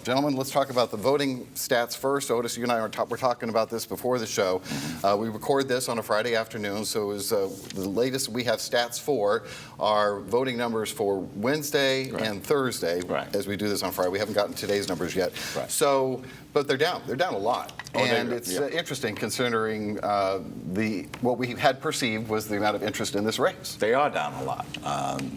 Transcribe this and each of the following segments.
Gentlemen, let's talk about the voting stats first. Otis, you and I were talking about this before the show. We record this on a Friday afternoon, so it was, the latest we have stats for are voting numbers for Wednesday and Thursday. As we do this on Friday, we haven't gotten today's numbers yet. So, but they're down. They're down a lot, and it's interesting considering what we had perceived was the amount of interest in this race. They are down a lot.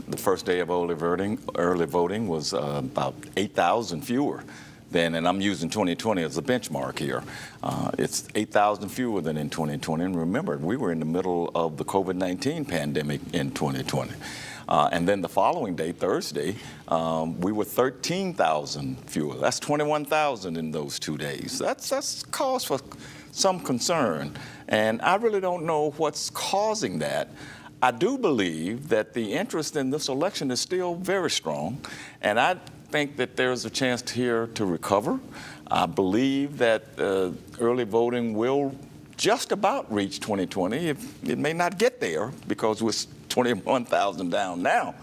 The first day of early voting was about 8,000 fewer than, and I'm using 2020 as a benchmark here. It's 8,000 fewer than in 2020. And remember, we were in the middle of the COVID-19 pandemic in 2020. And then the following day, Thursday, we were 13,000 fewer. That's 21,000 in those 2 days. That's cause for some concern. And I really don't know what's causing that. I do believe that the interest in this election is still very strong, and I think that there's a chance here to recover. I believe that early voting will just about reach 2020. It may not get there because we're 21,000 down now.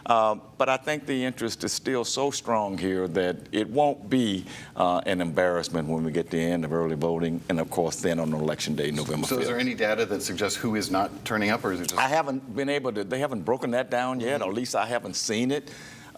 But I think the interest is still so strong here that it won't be an embarrassment when we get to the end of early voting, and of course then on election day, November 5th. So is there any data that suggests who is not turning up, or is it just? I haven't been able to, they haven't broken that down yet, or at least I haven't seen it.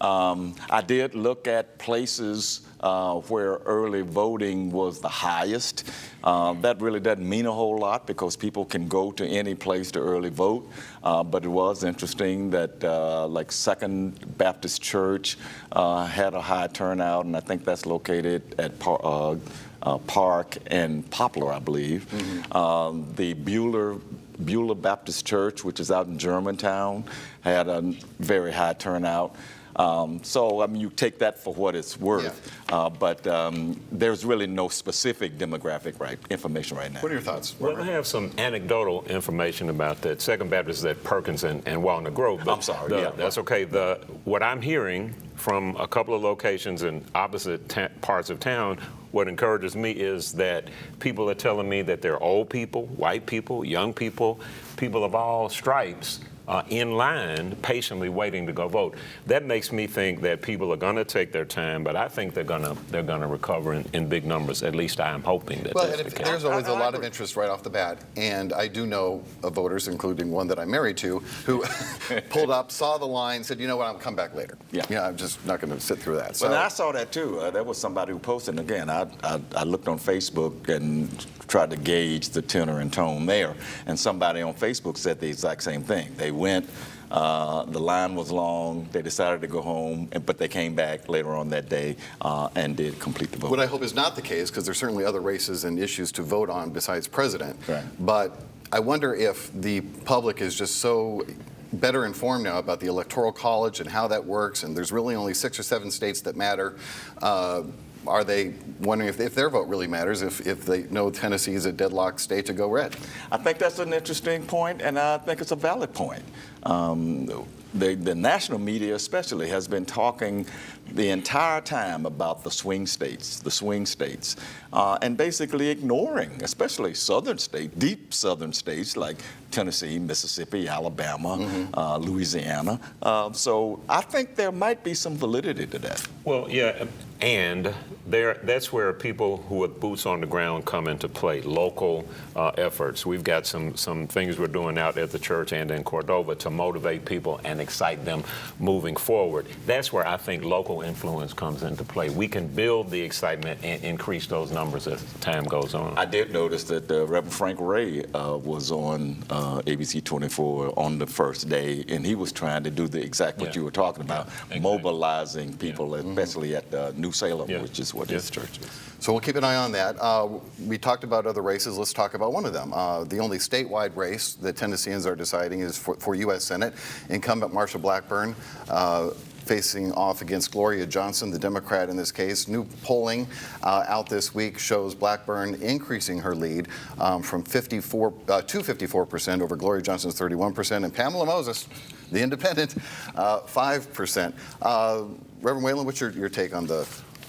I did look at places where early voting was the highest. That really doesn't mean a whole lot because people can go to any place to early vote. But it was interesting that like Second Baptist Church had a high turnout, and I think that's located at Park and Poplar, I believe. The Beulah Baptist Church, which is out in Germantown, had a very high turnout. So, I mean, you take that for what it's worth, but there's really no specific demographic information right now. What are your thoughts? Well, I have some anecdotal information about that. Second Baptist is at Perkins and Walnut Grove. But I'm sorry. That's okay. What I'm hearing from a couple of locations in opposite parts of town, what encourages me is that people are telling me that they're old people, white people, young people, people of all stripes, in line, patiently waiting to go vote. That makes me think that people are going to take their time, but I think they're going to recover in big numbers. At least I am hoping that that's the case. There's always a lot of interest right off the bat, and I do know of voters, including one that I'm married to, who pulled up, saw the line, said, you know what, I'll come back later. Yeah, I'm just not going to sit through that. So. Well, I saw that too. There was somebody who posted, and again, I looked on Facebook and tried to gauge the tenor and tone there, and somebody on Facebook said the exact same thing. They went, the line was long, they decided to go home, but they came back later on that day and did complete the vote. What I hope is not the case, because there's certainly other races and issues to vote on besides president, but I wonder if the public is just so better informed now about the Electoral College and how that works, and there's really only 6 or 7 states that matter. Are they wondering if their vote really matters, if they know Tennessee is a deadlocked state to go red? I think that's an interesting point, and I think it's a valid point. The national media especially has been talking the entire time about the swing states, and basically ignoring, especially southern states, deep southern states like Tennessee, Mississippi, Alabama, Louisiana. So I think there might be some validity to that. Well, yeah, and that's where people who are boots on the ground come into play, local efforts. We've got some things we're doing out at the church and in Cordova to motivate people and excite them moving forward. That's where I think local influence comes into play. We can build the excitement and increase those numbers as time goes on. I did notice that Reverend Frank Ray was on ABC24 on the first day, and he was trying to do the exact what you were talking about, mobilizing people, especially at New Salem, which is what his church is. So we'll keep an eye on that. We talked about other races. Let's talk about one of them. The only statewide race that Tennesseans are deciding is for U.S. Senate. Incumbent Marsha Blackburn facing off against Gloria Johnson, the Democrat in this case. New polling out this week shows Blackburn increasing her lead from 54 to 54% over Gloria Johnson's 31%, and Pamela Moses, the independent, 5%. Reverend Whalen, what's your take on the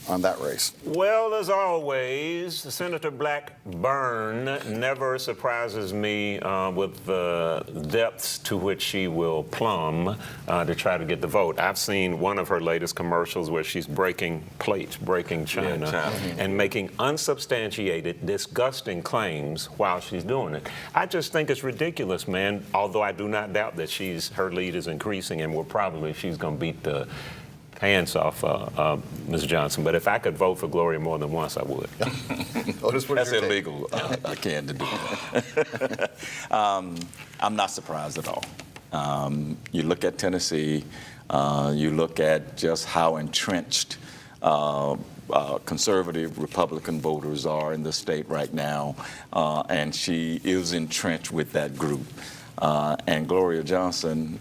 on that race? Well, as always, Senator Blackburn never surprises me with the depths to which she will plumb to try to get the vote. I've seen one of her latest commercials where she's breaking plates, breaking china, and making unsubstantiated, disgusting claims while she's doing it. I just think it's ridiculous, man, although I do not doubt that her lead is increasing and she's going to beat the pants off Ms. Johnson. But if I could vote for Gloria more than once, I would. Otis, what is That's your take? illegal. I can't do that. I'm not surprised at all. You look at Tennessee, you look at just how entrenched conservative Republican voters are in the state right now, and she is entrenched with that group. And Gloria Johnson,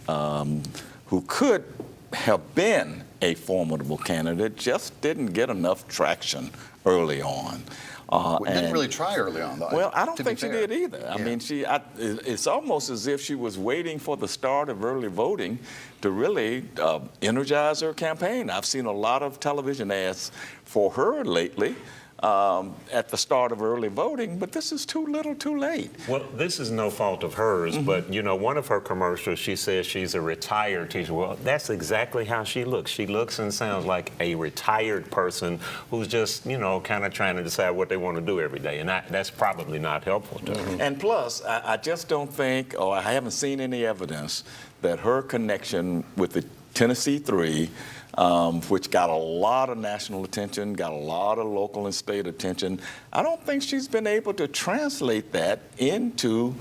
who could have been a formidable candidate, just didn't get enough traction early on. Didn't really try early on, though. Well, I don't to think be she fair. did either. I mean, it's almost as if she was waiting for the start of early voting to really energize her campaign. I've seen a lot of television ads for her lately at the start of early voting, but this is too little too late. Well, this is no fault of hers, but, you know, one of her commercials, she says she's a retired teacher. Well, that's exactly how she looks. She looks and sounds like a retired person who's just, you know, kind of trying to decide what they want to do every day, and that's probably not helpful to her. And plus, I just don't think, or I haven't seen any evidence that her connection with the Tennessee 3, which got a lot of national attention, got a lot of local and state attention, I don't think she's been able to translate that into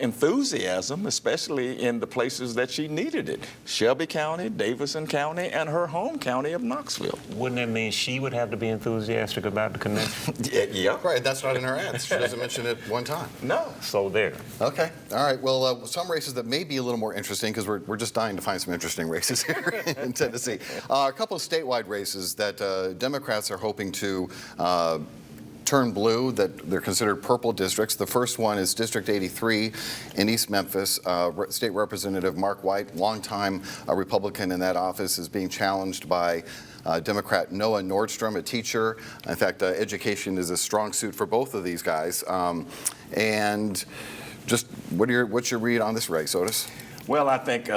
enthusiasm, especially in the places that she needed it. Shelby County, Davidson County, and her home county of Knoxville. Wouldn't that mean she would have to be enthusiastic about the connection? Yeah. Right, that's not in her ads. She doesn't mention it one time. No. So there. Okay, all right. Well, some races that may be a little more interesting, because we're just dying to find some interesting races here in Tennessee. A couple of statewide races that Democrats are hoping to turn blue, that they're considered purple districts. The first one is District 83 in East Memphis. State Representative Mark White, longtime Republican in that office, is being challenged by Democrat Noah Nordstrom, a teacher. In fact, education is a strong suit for both of these guys. And just what's your read on this race, Otis? Well, I think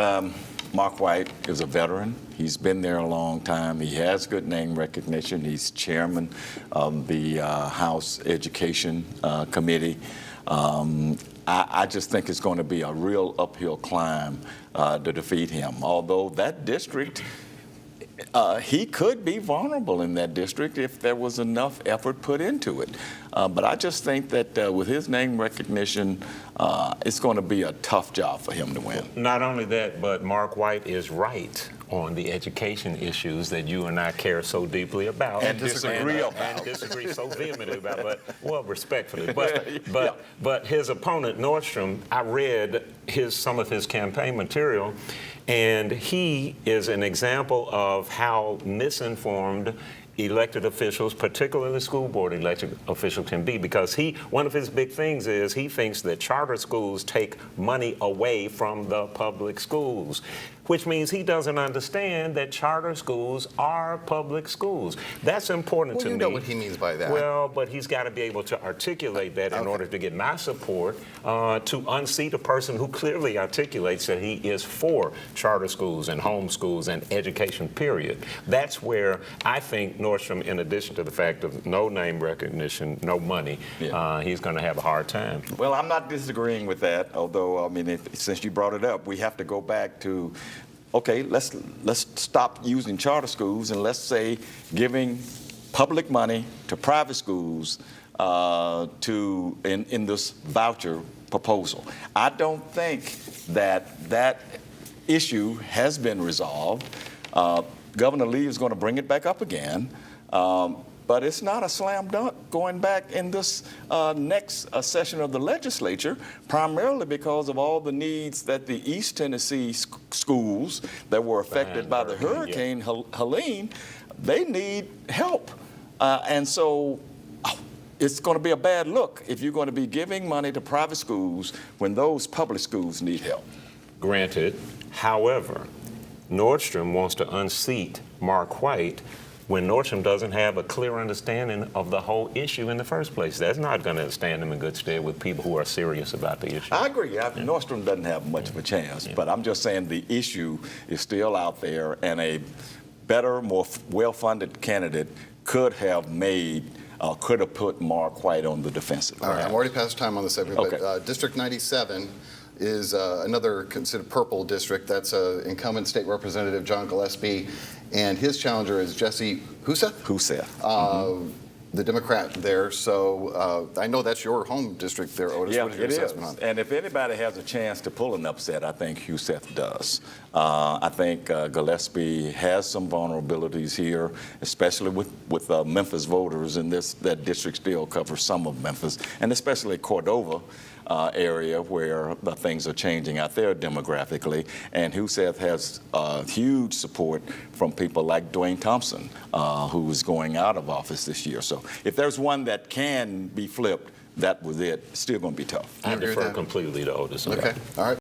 Mark White is a veteran. He's been there a long time. He has good name recognition. He's chairman of the House Education Committee. I just think it's going to be a real uphill climb to defeat him. Although that district, he could be vulnerable in that district if there was enough effort put into it. But I just think that with his name recognition, it's going to be a tough job for him to win. Not only that, but Mark White is right on the education issues that you and I care so deeply about. And disagree about. And disagree so vehemently about, but, well, respectfully. But his opponent, Nordstrom, I read some of his campaign material, and he is an example of how misinformed elected officials, particularly school board elected officials, can be, because one of his big things is he thinks that charter schools take money away from the public schools, which means he doesn't understand that charter schools are public schools. That's important to me. You know what he means by that. Well, but he's got to be able to articulate that in order to get my support, to unseat a person who clearly articulates that he is for charter schools and home schools and education, period. That's where I think Nordstrom, in addition to the fact of no name recognition, no money, he's going to have a hard time. Well, I'm not disagreeing with that, although, I mean, since you brought it up, we have to go back to, okay, let's stop using charter schools and let's say giving public money to private schools in this voucher proposal. I don't think that issue has been resolved. Governor Lee is going to bring it back up again, but it's not a slam dunk going back in this next session of the legislature, primarily because of all the needs that the East Tennessee schools that were affected by the Hurricane Helene, they need help. And so it's going to be a bad look if you're going to be giving money to private schools when those public schools need help. Granted, however, Nordstrom wants to unseat Mark White when Nordstrom doesn't have a clear understanding of the whole issue in the first place. That's not going to stand them in good stead with people who are serious about the issue. I agree. Nordstrom doesn't have much of a chance, but I'm just saying the issue is still out there, and a better, more well-funded candidate could have put Mark White on the defensive. All right, I'm already past time on the subject, Okay. but District 97 is another considered purple district. That's incumbent state representative John Gillespie, and his challenger is Jesse Huseth. the Democrat there. So I know that's your home district there, Otis. Yeah, What is your it is. assessment on it? And if anybody has a chance to pull an upset, I think Huseth does. I think Gillespie has some vulnerabilities here, especially with Memphis voters, and that district still covers some of Memphis, and especially Cordova area where the things are changing out there demographically. And Huseth has huge support from people like Dwayne Thompson, who is going out of office this year. So if there's one that can be flipped, that was it. Still going to be tough. I agree with defer that? completely to Otis. on that. Okay, all right.